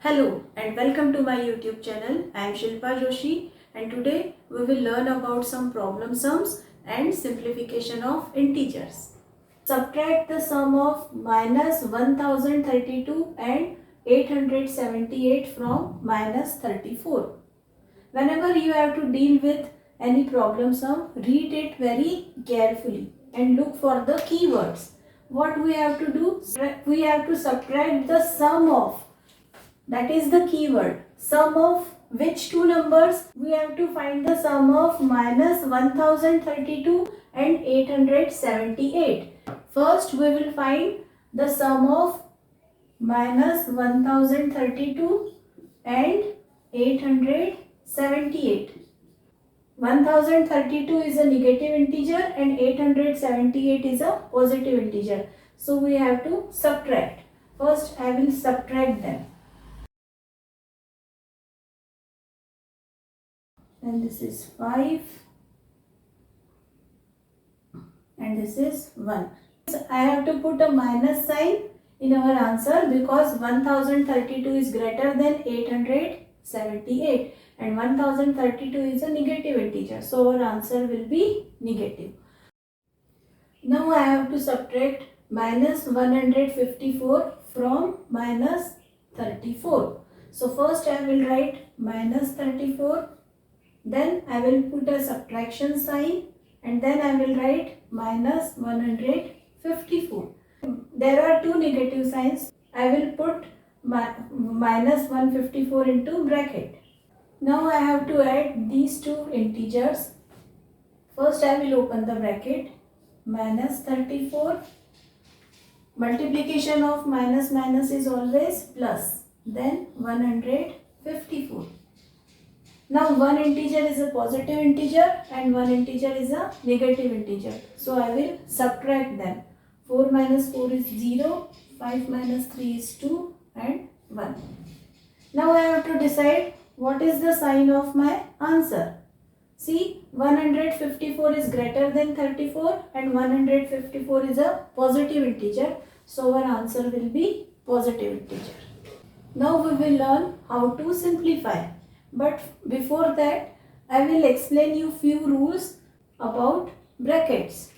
Hello and welcome to my YouTube channel. I am Shilpa Joshi and today we will learn about some problem sums and simplification of integers. Subtract the sum of minus 1032 and 878 from minus 34. Whenever you have to deal with any problem sum, read it very carefully and look for the keywords. What we have to do? We have to subtract the sum of. That is the keyword. Sum of which two numbers? We have to find the sum of minus 1032 and 878. First we will find the sum of minus 1032 and 878. 1032 is a negative integer and 878 is a positive integer. So we have to subtract. First I will subtract them. And this is 5 and this is 1. So I have to put a minus sign in our answer because 1032 is greater than 878 and 1032 is a negative integer. So our answer will be negative. Now I have to subtract minus 154 from minus 34. So first I will write minus 34. Then I will put a subtraction sign and then I will write minus 154. There are two negative signs. I will put minus 154 into bracket. Now I have to add these two integers. First I will open the bracket. Minus 34. Multiplication of minus is always plus. Then 154. Now one integer is a positive integer and one integer is a negative integer. So I will subtract them. 4 minus 4 is 0, 5 minus 3 is 2 and 1. Now I have to decide what is the sign of my answer. See, 154 is greater than 34 and 154 is a positive integer. So our answer will be positive integer. Now we will learn how to simplify. But before that, I will explain you few rules about brackets.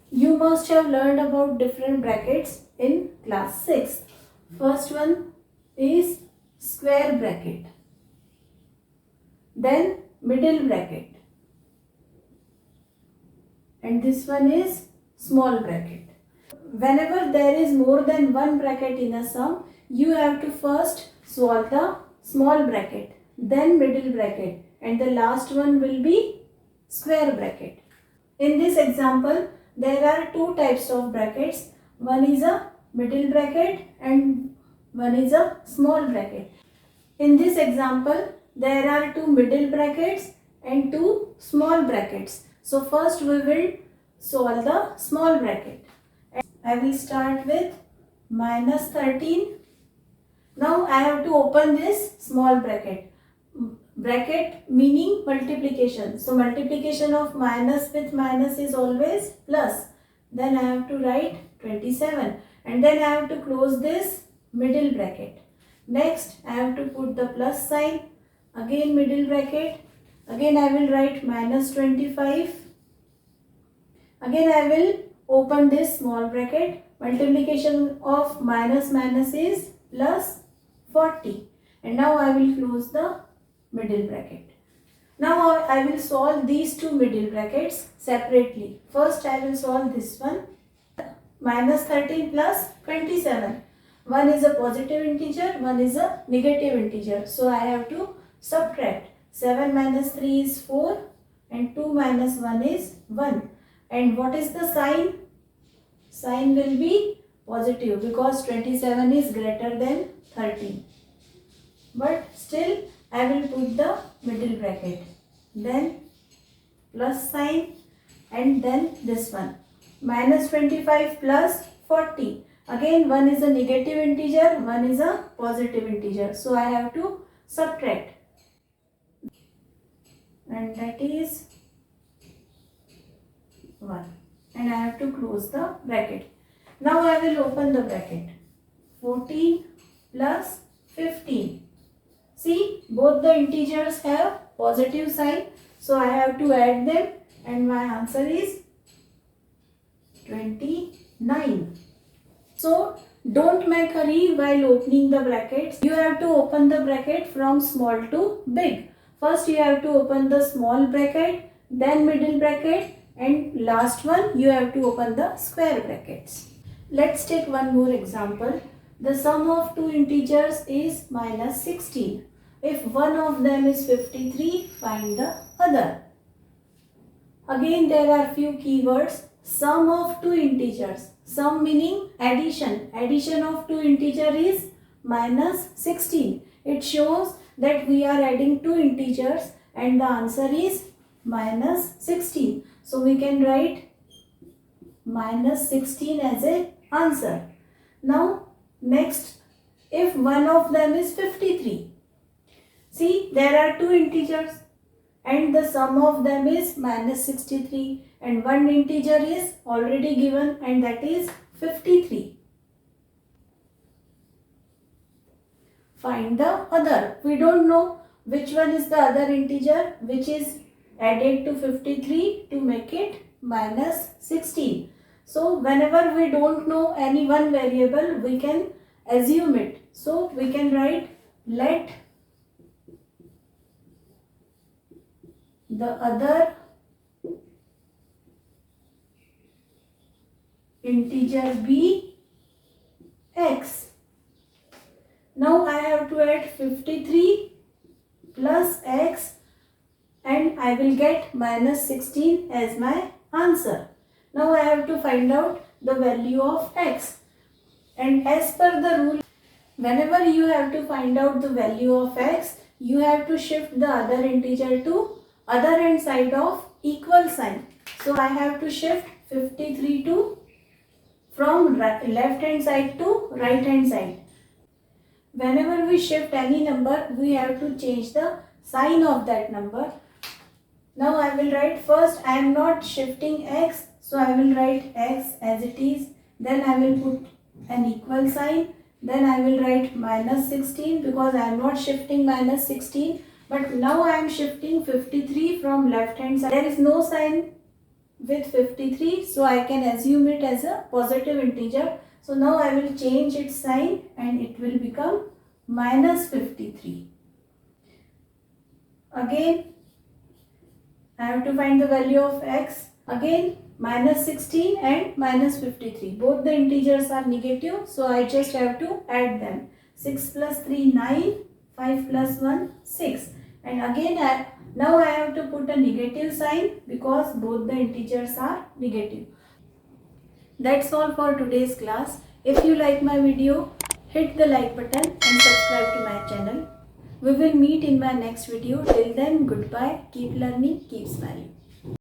You must have learned about different brackets in class 6. First one is square bracket. Then middle bracket. And this one is small bracket. Whenever there is more than one bracket in a sum, you have to first solve the small bracket, then middle bracket, and the last one will be square bracket. In this example, there are two types of brackets. One is a middle bracket and one is a small bracket. In this example, there are two middle brackets and two small brackets. So first we will solve the small bracket. I will start with minus 13. Now I have to open this small bracket. Bracket meaning multiplication. So multiplication of minus with minus is always plus. Then I have to write 27 and then I have to close this middle bracket. Next I have to put the plus sign. Again middle bracket. Again I will write minus 25. Again I will open this small bracket. Multiplication of minus is plus 40. And now I will close the middle bracket. Now I will solve these two middle brackets separately. First I will solve this one. Minus 13 plus 27. One is a positive integer, one is a negative integer. So I have to subtract. 7 minus 3 is 4 and 2 minus 1 is 1. And what is the sign? Sign will be positive because 27 is greater than 13. But still I will put the middle bracket, then plus sign and then this one. Minus 25 plus 40. Again one is a negative integer, one is a positive integer. So I have to subtract. And that is 1. And I have to close the bracket. Now I will open the bracket. 14 plus 15. See, both the integers have positive sign, so I have to add them and my answer is 29. So don't make hurry while opening the brackets. You have to open the bracket from small to big. First you have to open the small bracket, then middle bracket, and last one you have to open the square brackets. Let's take one more example. The sum of two integers is minus 16. If one of them is 53, find the other. Again there are few keywords. Sum of two integers. Sum meaning addition. Addition of two integers is minus 16. It shows that we are adding two integers and the answer is minus 16. So we can write minus 16 as a answer. Now next, if one of them is 53. See, there are two integers and the sum of them is minus 63 and one integer is already given and that is 53. Find the other. We don't know which one is the other integer which is added to 53 to make it minus 16. So whenever we don't know any one variable, we can assume it. So we can write let the other integer be x. Now I have to add 53 plus x and I will get minus 16 as my answer. Now I have to find out the value of x. And as per the rule, whenever you have to find out the value of x, you have to shift the other integer to other hand side of equal sign. So I have to shift 53 to from left hand side to right hand side. Whenever we shift any number, we have to change the sign of that number. Now I will write first, I am not shifting x, so I will write x as it is. Then I will put an equal sign. Then I will write minus 16 because I am not shifting minus 16. But now I am shifting 53 from left hand side. There is no sign with 53, so I can assume it as a positive integer. So now I will change its sign and it will become minus 53. Again, I have to find the value of x. Again, minus 16 and minus 53. Both the integers are negative, so I just have to add them. 6 plus 3, 9. 5 plus 1, 6. And again, now I have to put a negative sign because both the integers are negative. That's all for today's class. If you like my video, hit the like button and subscribe to my channel. We will meet in my next video. Till then, goodbye. Keep learning, keep smiling.